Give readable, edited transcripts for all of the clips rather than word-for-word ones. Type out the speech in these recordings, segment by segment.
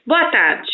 Boa tarde.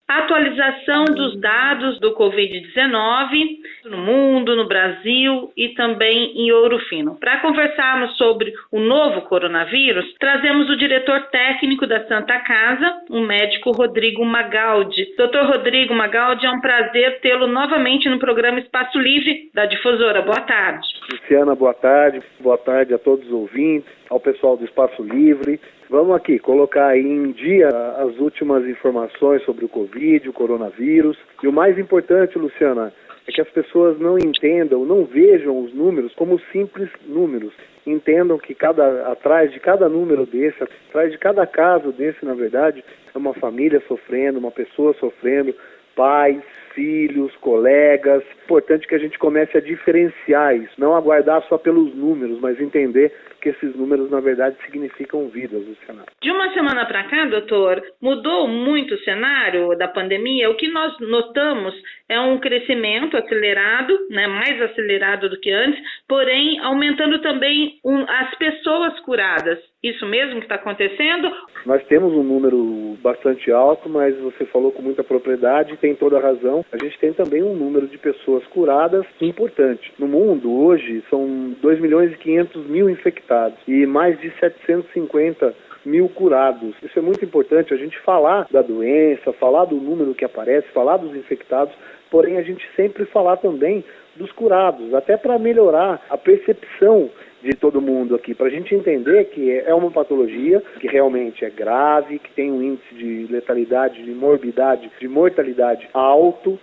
A atualização dos dados do Covid-19 no mundo, no Brasil e também em Ouro Fino. Para conversarmos sobre o novo coronavírus, trazemos o diretor técnico da Santa Casa, o médico Rodrigo Magaldi. Dr. Rodrigo Magaldi, é um prazer tê-lo novamente no programa Espaço Livre da Difusora. Boa tarde. Luciana, boa tarde. Boa tarde a todos os ouvintes, ao pessoal do Espaço Livre. Vamos aqui colocar aí em dia as últimas informações sobre o Covid, o coronavírus. E o mais importante, Luciana, é que as pessoas não entendam, não vejam os números como simples números. Entendam que atrás de cada número desse, atrás de cada caso desse, na verdade, é uma família sofrendo, uma pessoa sofrendo, pais, filhos, colegas. Importante que a gente comece a diferenciar isso, não aguardar só pelos números, mas entender que esses números, na verdade, significam vidas, Luciana. De uma semana para cá, doutor, mudou muito o cenário da pandemia. O que nós notamos é um crescimento acelerado, mais acelerado do que antes, porém aumentando também as pessoas curadas. Isso mesmo que está acontecendo? Nós temos um número bastante alto, mas você falou com muita propriedade e tem toda a razão. A gente tem também um número de pessoas curadas importante. No mundo, hoje, são 2.500.000 infectados e mais de 750 mil curados. Isso é muito importante, a gente falar da doença, falar do número que aparece, falar dos infectados, porém a gente sempre falar também dos curados, até para melhorar a percepção de todo mundo aqui, para a gente entender que é uma patologia que realmente é grave, que tem um índice de letalidade, de morbidade, de mortalidade alto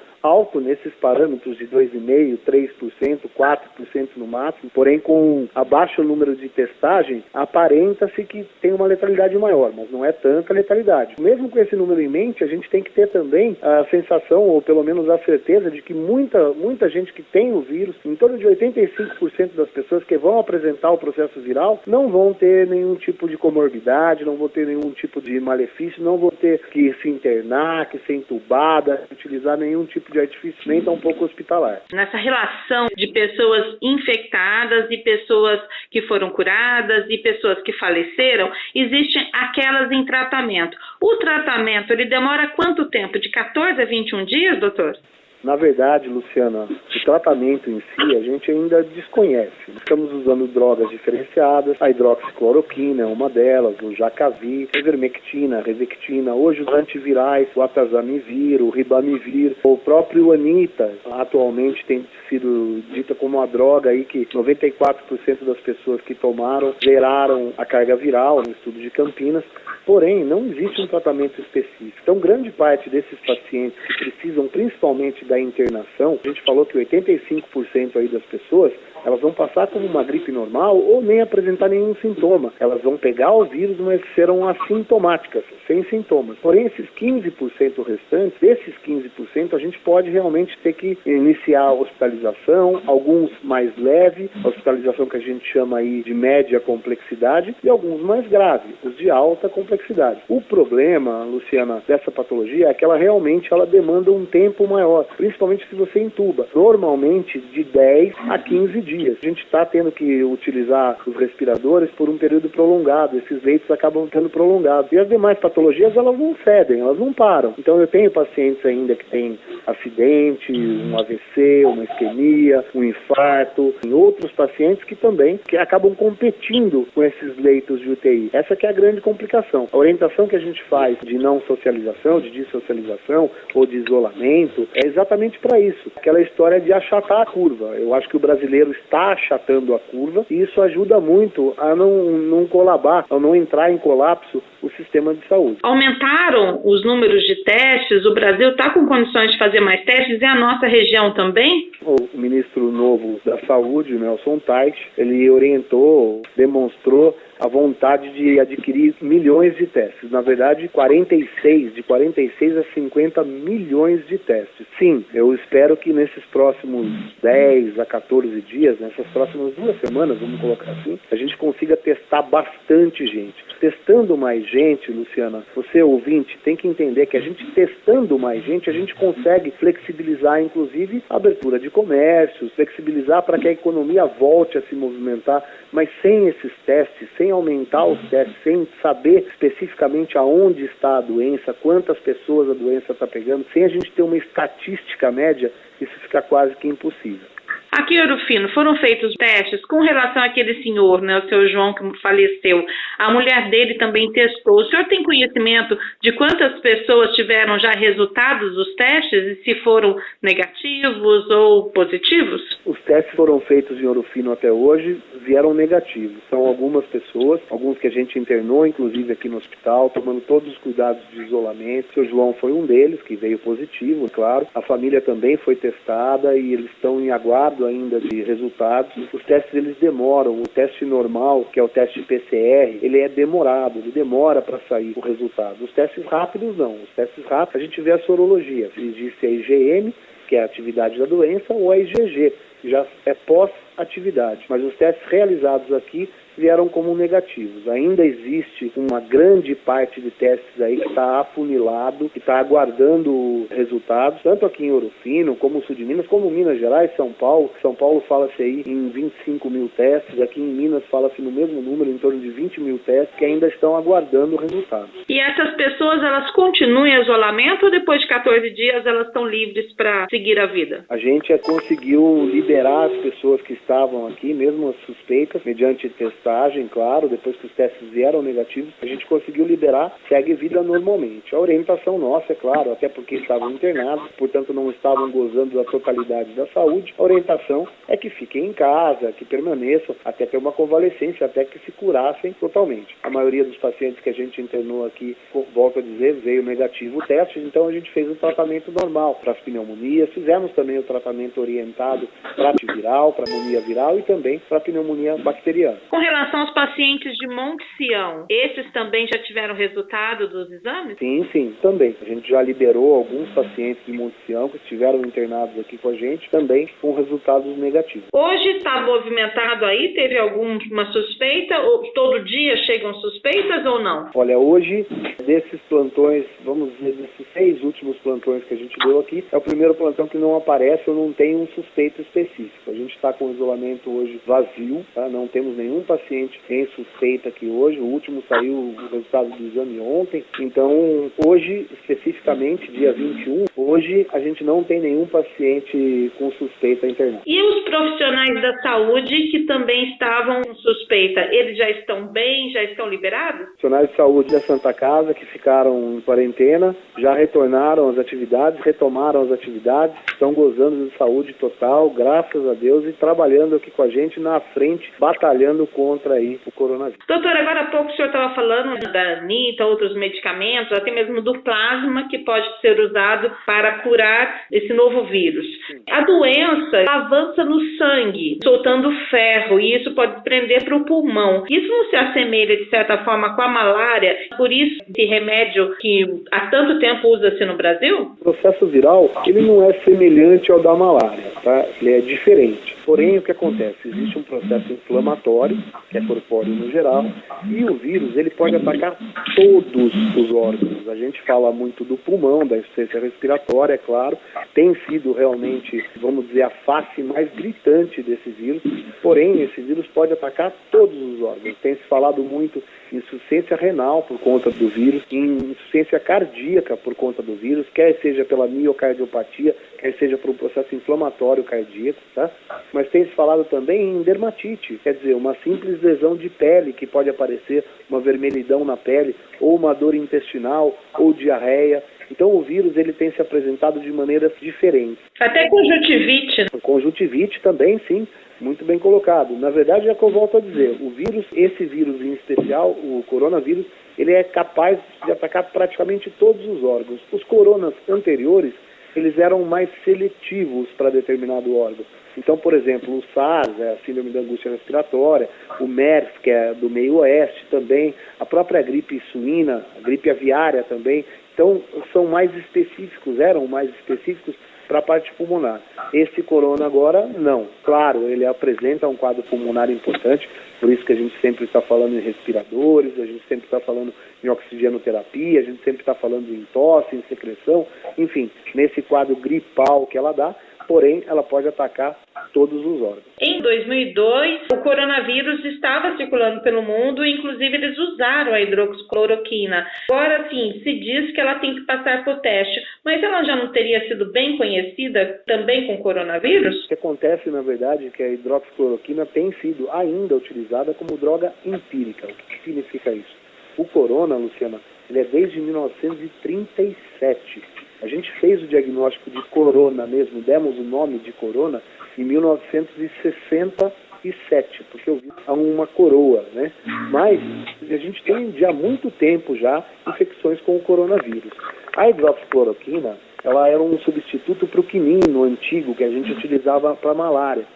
nesses parâmetros de 2,5%, 3%, 4% no máximo, porém com abaixo número de testagem, aparenta-se que tem uma letalidade maior, mas não é tanta letalidade. Mesmo com esse número em mente, a gente tem que ter também a sensação, ou pelo menos a certeza, de que muita gente que tem o vírus, em torno de 85% das pessoas que vão apresentar o processo viral, não vão ter nenhum tipo de comorbidade, não vão ter nenhum tipo de malefício, não vão ter que se internar, que ser entubada, utilizar nenhum tipo de artifício, nem tampouco hospitalar. Nessa relação de pessoas infectadas e pessoas que foram curadas e pessoas que faleceram, existem aquelas em tratamento. O tratamento, ele demora quanto tempo? De 14 a 21 dias, doutor? Na verdade, Luciana, o tratamento em si a gente ainda desconhece. Estamos usando drogas diferenciadas, a hidroxicloroquina é uma delas, o Jakavi, a ivermectina, a revectina, hoje os antivirais, o atazanivir, o ribamivir, o próprio Anita, atualmente tem sido dita como uma droga aí que 94% das pessoas que tomaram zeraram a carga viral no estudo de Campinas, porém não existe um tratamento específico. Então grande parte desses pacientes que precisam principalmente da internação, a gente falou que 85% aí das pessoas, elas vão passar como uma gripe normal ou nem apresentar nenhum sintoma. Elas vão pegar o vírus, mas serão assintomáticas, sem sintomas. Porém, esses 15% restantes, desses 15%, a gente pode realmente ter que iniciar a hospitalização, alguns mais leve, a hospitalização que a gente chama aí de média complexidade, e alguns mais graves, os de alta complexidade. O problema, Luciana, dessa patologia é que ela realmente demanda um tempo maior, principalmente se você intuba. Normalmente, de 10 a 15 dias. A gente está tendo que utilizar os respiradores por um período prolongado. Esses leitos acabam sendo prolongados. E as demais patologias, elas não cedem, elas não param. Então, eu tenho pacientes ainda que têm acidente, um AVC, uma isquemia, um infarto. E outros pacientes que acabam competindo com esses leitos de UTI. Essa que é a grande complicação. A orientação que a gente faz de não socialização, de dissocialização ou de isolamento, é exatamente para isso. Aquela história de achatar a curva. Eu acho que o brasileiro está achatando a curva e isso ajuda muito a não colabar, a não entrar em colapso o sistema de saúde. Aumentaram os números de testes, o Brasil está com condições de fazer mais testes e a nossa região também? O ministro novo da Saúde, Nelson Tais, ele orientou, demonstrou a vontade de adquirir milhões de testes. Na verdade, de 46 a 50 milhões de testes. Sim, eu espero que nesses próximos 10 a 14 dias, nessas próximas 2 semanas, vamos colocar assim, a gente consiga testar bastante gente. Testando mais gente, Luciana, você ouvinte, tem que entender que a gente testando mais gente, a gente consegue flexibilizar, inclusive, a abertura de comércios, flexibilizar para que a economia volte a se movimentar, mas sem esses testes, sem aumentar os testes, sem saber especificamente aonde está a doença, quantas pessoas a doença está pegando, sem a gente ter uma estatística média, isso fica quase que impossível. Aqui em Ouro Fino foram feitos testes com relação àquele senhor, né, o seu João, que faleceu. A mulher dele também testou. O senhor tem conhecimento de quantas pessoas tiveram já resultados dos testes e se foram negativos ou positivos? Os testes foram feitos em Ouro Fino até hoje, vieram negativos. São algumas pessoas, alguns que a gente internou, inclusive aqui no hospital, tomando todos os cuidados de isolamento. O seu João foi um deles, que veio positivo, claro. A família também foi testada e eles estão em aguardo ainda de resultados. Os testes eles demoram. O teste normal, que é o teste PCR, ele é demorado, ele demora para sair o resultado. Os testes rápidos não. Os testes rápidos a gente vê a sorologia. Existe a IgM, que é a atividade da doença, ou a IgG, que já é pós-atividade. Mas os testes realizados aqui vieram como negativos. Ainda existe uma grande parte de testes aí que está afunilado, que está aguardando resultados, tanto aqui em Ouro Fino, como o sul de Minas, como Minas Gerais, São Paulo. São Paulo fala-se aí em 25 mil testes, aqui em Minas fala-se no mesmo número, em torno de 20 mil testes, que ainda estão aguardando resultados. E essas pessoas, elas continuam em isolamento ou depois de 14 dias elas estão livres para seguir a vida? A gente conseguiu liberar as pessoas que estavam aqui, mesmo as suspeitas, mediante testagem, claro, depois que os testes vieram negativos, a gente conseguiu liberar, segue vida normalmente. A orientação nossa, é claro, até porque estavam internados, portanto não estavam gozando da totalidade da saúde, a orientação é que fiquem em casa, que permaneçam até ter uma convalescência, até que se curassem totalmente. A maioria dos pacientes que a gente internou aqui, volto a dizer, veio negativo o teste, então a gente fez o tratamento normal para as pneumonias, fizemos também o tratamento orientado para antiviral, para pneumonia viral e também para pneumonia bacteriana. Com relação aos pacientes de Monte Sião, esses também já tiveram resultado dos exames? Sim, também. A gente já liberou alguns pacientes de Monte Sião que estiveram internados aqui com a gente, também com resultados negativos. Hoje está movimentado aí? Teve alguma suspeita? Ou todo dia chegam suspeitas ou não? Olha, hoje, desses plantões, vamos dizer, desses 6 últimos plantões que a gente deu aqui, é o primeiro plantão que não aparece ou não tem um suspeito específico. A gente está com o isolamento hoje vazio, tá? Não temos nenhum paciente em suspeita aqui hoje. O último saiu o resultado do exame ontem. Então, hoje, especificamente, dia 21, hoje a gente não tem nenhum paciente com suspeita internado. E os profissionais da saúde que também estavam com suspeita, eles já estão bem, já estão liberados? Profissionais de saúde da Santa Casa que ficaram em quarentena, já retornaram às atividades, retomaram as atividades, estão gozando de saúde total, graças a Deus, e trabalhando aqui com a gente na frente, batalhando contra aí o coronavírus. Doutor, agora há pouco o senhor estava falando da Anita, outros medicamentos, até mesmo do plasma que pode ser usado para curar esse novo vírus. Sim. A doença avança no sangue, soltando ferro, e isso pode prender para o pulmão. Isso não se assemelha, de certa forma, com a malária? Por isso, esse remédio que há tanto tempo usa-se no Brasil? O processo viral, ele não é semelhante ao da malária, tá? Ele é diferente. Porém, o que acontece? Existe um processo inflamatório, que é corpóreo no geral, e o vírus ele pode atacar todos os órgãos. A gente fala muito do pulmão, da insuficiência respiratória, é claro, tem sido realmente, vamos dizer, a face mais gritante desse vírus, porém, esse vírus pode atacar todos os órgãos. Tem se falado muito em insuficiência renal por conta do vírus, em insuficiência cardíaca por conta do vírus, quer seja pela miocardiopatia, quer seja por um processo inflamatório cardíaco, tá? Mas tem se falado também em dermatite, quer dizer, uma simples lesão de pele que pode aparecer, uma vermelhidão na pele, ou uma dor intestinal, ou diarreia. Então o vírus ele tem se apresentado de maneiras diferentes. Até conjuntivite. Conjuntivite também, sim. Muito bem colocado. Na verdade, é o que eu volto a dizer, o vírus, esse vírus em especial, o coronavírus, ele é capaz de atacar praticamente todos os órgãos. Os coronas anteriores, eles eram mais seletivos para determinado órgão. Então, por exemplo, o SARS, a síndrome da angústia respiratória, o MERS, que é do meio oeste também, a própria gripe suína, a gripe aviária também. Então, são mais específicos, eram mais específicos para a parte pulmonar. Esse corona agora, não. Claro, ele apresenta um quadro pulmonar importante, por isso que a gente sempre está falando em respiradores, a gente sempre está falando em oxigenoterapia, a gente sempre está falando em tosse, em secreção, enfim, nesse quadro gripal que ela dá, porém, ela pode atacar todos os órgãos. Em 2002, o coronavírus estava circulando pelo mundo, inclusive eles usaram a hidroxicloroquina. Agora, sim, se diz que ela tem que passar por teste, mas ela já não teria sido bem conhecida também com coronavírus? O que acontece, na verdade, é que a hidroxicloroquina tem sido ainda utilizada como droga empírica. O que significa isso? O corona, Luciana, ele é desde 1937. A gente fez o diagnóstico de corona mesmo, demos o nome de corona em 1967, porque eu vi uma coroa, né? Mas a gente tem há muito tempo já infecções com o coronavírus. A hidroxicloroquina, ela era um substituto para o quinino antigo que a gente utilizava para malária.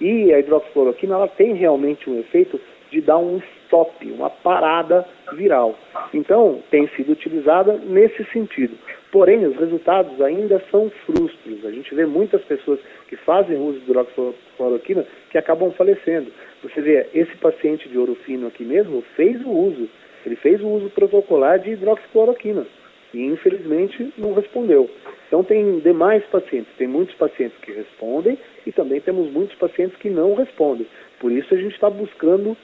E a hidroxicloroquina, ela tem realmente um efeito de dar um stop, uma parada viral. Então, tem sido utilizada nesse sentido. Porém, os resultados ainda são frustros. A gente vê muitas pessoas que fazem uso de hidroxicloroquina que acabam falecendo. Você vê, esse paciente de Ouro Fino aqui mesmo fez o uso. Ele fez o uso protocolar de hidroxicloroquina e, infelizmente, não respondeu. Então, tem demais pacientes. Tem muitos pacientes que respondem e também temos muitos pacientes que não respondem. Por isso, a gente está buscando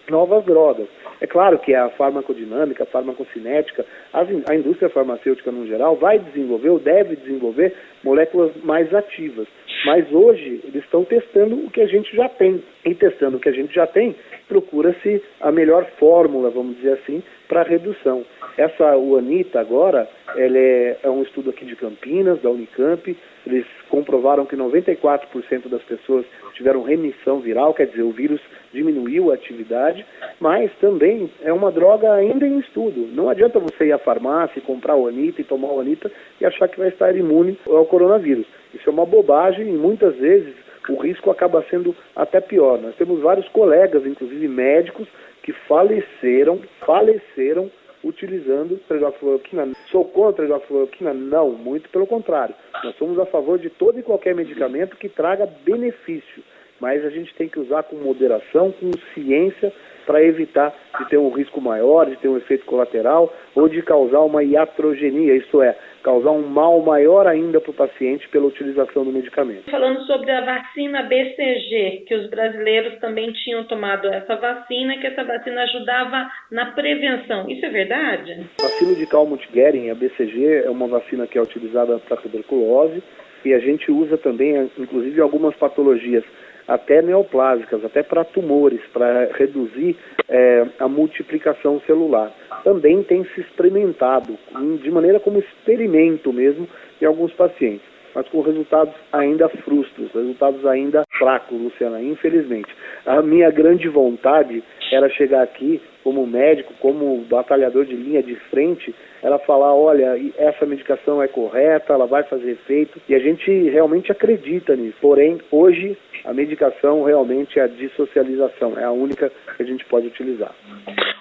novas drogas. É claro que a farmacodinâmica, a farmacocinética, a indústria farmacêutica no geral vai desenvolver ou deve desenvolver moléculas mais ativas. Mas hoje eles estão testando o que a gente já tem. E testando o que a gente já tem, procura-se a melhor fórmula, vamos dizer assim, para redução. Essa UANITA agora, ela é um estudo aqui de Campinas, da Unicamp. Eles comprovaram que 94% das pessoas tiveram remissão viral, quer dizer, o vírus diminuiu a atividade, mas também é uma droga ainda em estudo. Não adianta você ir à farmácia e comprar o UANITA e tomar o UANITA e achar que vai estar imune ao coronavírus. Isso é uma bobagem e muitas vezes o risco acaba sendo até pior. Nós temos vários colegas, inclusive médicos, que faleceram utilizando hidroxicloroquina. Sou contra a hidroxicloroquina? Não, muito pelo contrário. Nós somos a favor de todo e qualquer medicamento que traga benefício, mas a gente tem que usar com moderação, com ciência, para evitar de ter um risco maior, de ter um efeito colateral ou de causar uma iatrogenia, isto é, causar um mal maior ainda para o paciente pela utilização do medicamento. Falando sobre a vacina BCG, que os brasileiros também tinham tomado essa vacina, que essa vacina ajudava na prevenção. Isso é verdade? Bacilo de Calmette-Guerin, a BCG, é uma vacina que é utilizada para tuberculose e a gente usa também, inclusive, algumas patologias até neoplásicas, até para tumores, para reduzir a multiplicação celular. Também tem se experimentado, de maneira como experimento mesmo, em alguns pacientes, mas com resultados ainda frustros, resultados ainda fracos, Luciana, infelizmente. A minha grande vontade era chegar aqui como médico, como batalhador de linha de frente, ela falar, olha, essa medicação é correta, ela vai fazer efeito, e a gente realmente acredita nisso. Porém, hoje, a medicação realmente é a dissocialização, é a única que a gente pode utilizar.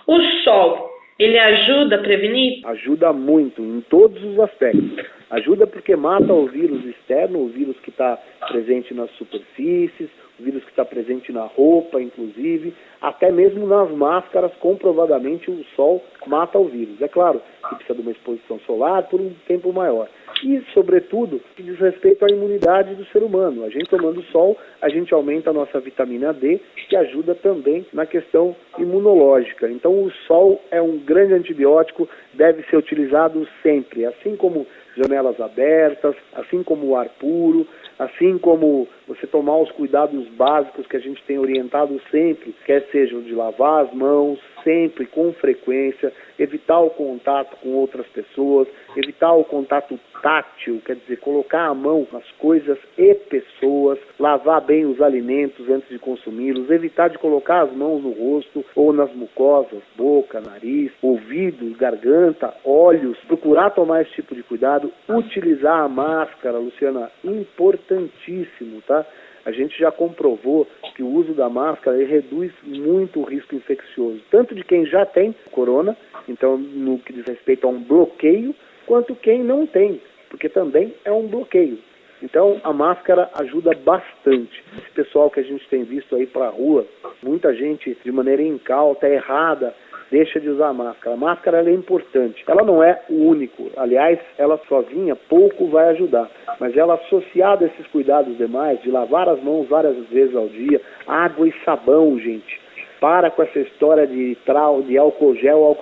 O sol, ele ajuda a prevenir? Ajuda muito, em todos os aspectos. Ajuda porque mata o vírus externo, o vírus que está presente nas superfícies, o vírus que está presente na roupa, inclusive, até mesmo nas máscaras, comprovadamente o sol mata o vírus. É claro que precisa de uma exposição solar por um tempo maior. E, sobretudo, que diz respeito à imunidade do ser humano. A gente tomando sol, a gente aumenta a nossa vitamina D, que ajuda também na questão imunológica. Então, o sol é um grande antibiótico, deve ser utilizado sempre, assim como janelas abertas, assim como o ar puro, assim como você tomar os cuidados básicos que a gente tem orientado sempre, quer sejam de lavar as mãos, sempre, com frequência, evitar o contato com outras pessoas, evitar o contato tátil, quer dizer, colocar a mão nas coisas e pessoas, lavar bem os alimentos antes de consumi-los, evitar de colocar as mãos no rosto ou nas mucosas, boca, nariz, ouvidos, garganta, olhos, procurar tomar esse tipo de cuidado, utilizar a máscara, Luciana, importantíssimo, tá? A gente já comprovou que o uso da máscara reduz muito o risco infeccioso, tanto de quem já tem corona, então no que diz respeito a um bloqueio, quanto quem não tem, porque também é um bloqueio. Então, a máscara ajuda bastante. Esse pessoal que a gente tem visto aí para a rua, muita gente de maneira incauta, errada, deixa de usar a máscara. A máscara ela é importante. Ela não é o único. Aliás, ela sozinha pouco vai ajudar. Mas ela associada a esses cuidados demais, de lavar as mãos várias vezes ao dia, água e sabão, gente. Para com essa história de álcool gel.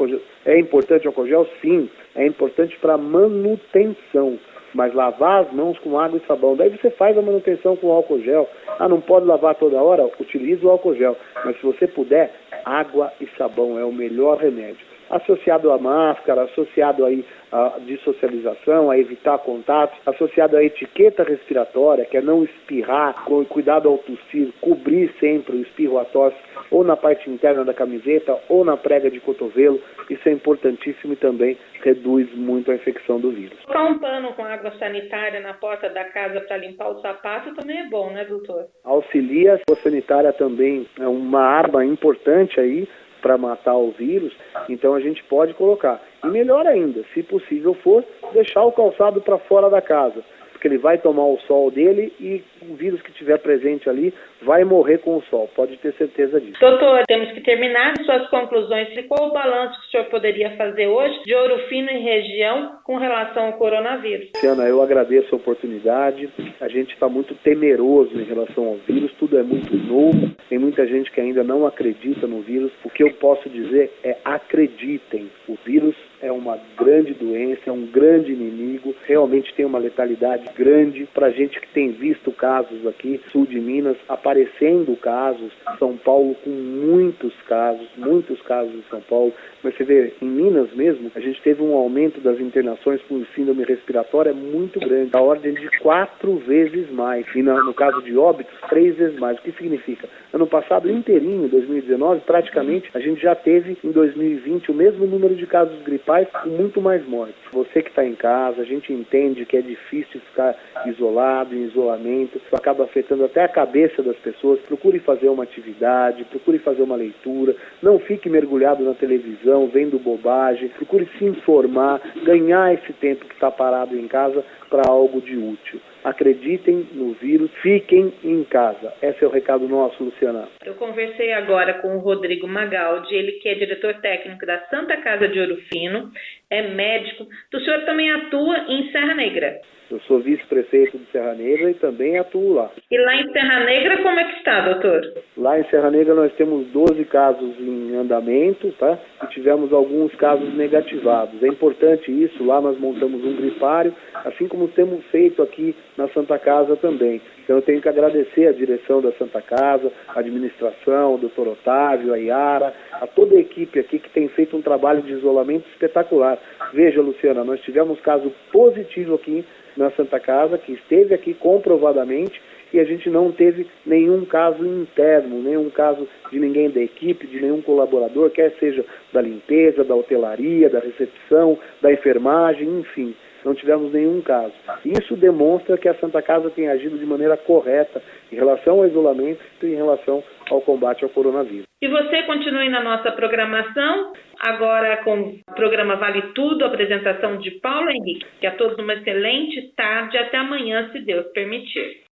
É importante o álcool gel? Sim. É importante para manutenção. Mas lavar as mãos com água e sabão. Daí você faz a manutenção com álcool gel. Ah, não pode lavar toda hora? Utilize o álcool gel. Mas se você puder, água e sabão é o melhor remédio. Associado à máscara, associado aí a dissocialização, a evitar contatos, associado à etiqueta respiratória, que é não espirrar, com cuidado ao tossir, cobrir sempre o espirro, a tosse, ou na parte interna da camiseta, ou na prega de cotovelo. Isso é importantíssimo e também reduz muito a infecção do vírus. Colocar um pano com água sanitária na porta da casa para limpar o sapato também é bom, né, doutor? Auxilia, a água sanitária também é uma arma importante aí para matar o vírus, então a gente pode colocar. E melhor ainda, se possível for, deixar o calçado para fora da casa, porque ele vai tomar o sol dele e o vírus que estiver presente ali vai morrer com o sol, pode ter certeza disso. Doutor, temos que terminar suas conclusões. E qual o balanço que o senhor poderia fazer hoje de Ouro Fino e região com relação ao coronavírus? Luciana, eu agradeço a oportunidade. A gente está muito temeroso em relação ao vírus, tudo é muito novo, tem muita gente que ainda não acredita no vírus. O que eu posso dizer é acreditem, o vírus é uma grande doença, é um grande inimigo, realmente tem uma letalidade grande. Para a gente que tem visto casos aqui, sul de Minas, aparecendo casos, São Paulo com muitos casos em São Paulo, mas você vê, em Minas mesmo, a gente teve um aumento das internações por síndrome respiratória muito grande, da ordem de 4 vezes mais, e no caso de óbitos, 3 vezes mais. O que significa? Ano passado inteirinho, 2019, praticamente, a gente já teve em 2020 o mesmo número de casos gripais com muito mais mortes. Você que está em casa, a gente entende que é difícil ficar isolado, em isolamento, isso acaba afetando até a cabeça das pessoas. Procure fazer uma atividade, procure fazer uma leitura, não fique mergulhado na televisão, vendo bobagem, procure se informar, ganhar esse tempo que está parado em casa para algo de útil. Acreditem no vírus, fiquem em casa. Esse é o recado nosso, Luciana. Eu conversei agora com o Rodrigo Magaldi, ele que é diretor técnico da Santa Casa de Ouro Fino, é médico. O senhor também atua em Serra Negra? Eu sou vice-prefeito de Serra Negra e também atuo lá. E lá em Serra Negra, como é que está, doutor? Lá em Serra Negra nós temos 12 casos em andamento, tá? E tivemos alguns casos negativados. É importante isso, lá nós montamos um gripário, assim como temos feito aqui na Santa Casa também. Então eu tenho que agradecer a direção da Santa Casa, a administração, o doutor Otávio, a Yara, a toda a equipe aqui que tem feito um trabalho de isolamento espetacular. Veja, Luciana, nós tivemos caso positivo aqui na Santa Casa, que esteve aqui comprovadamente, e a gente não teve nenhum caso interno, nenhum caso de ninguém da equipe, de nenhum colaborador, quer seja da limpeza, da hotelaria, da recepção, da enfermagem, enfim. Não tivemos nenhum caso. Isso demonstra que a Santa Casa tem agido de maneira correta em relação ao isolamento e em relação ao combate ao coronavírus. E você continue na nossa programação, agora com o programa Vale Tudo, a apresentação de Paulo Henrique. Que a todos uma excelente tarde, até amanhã, se Deus permitir.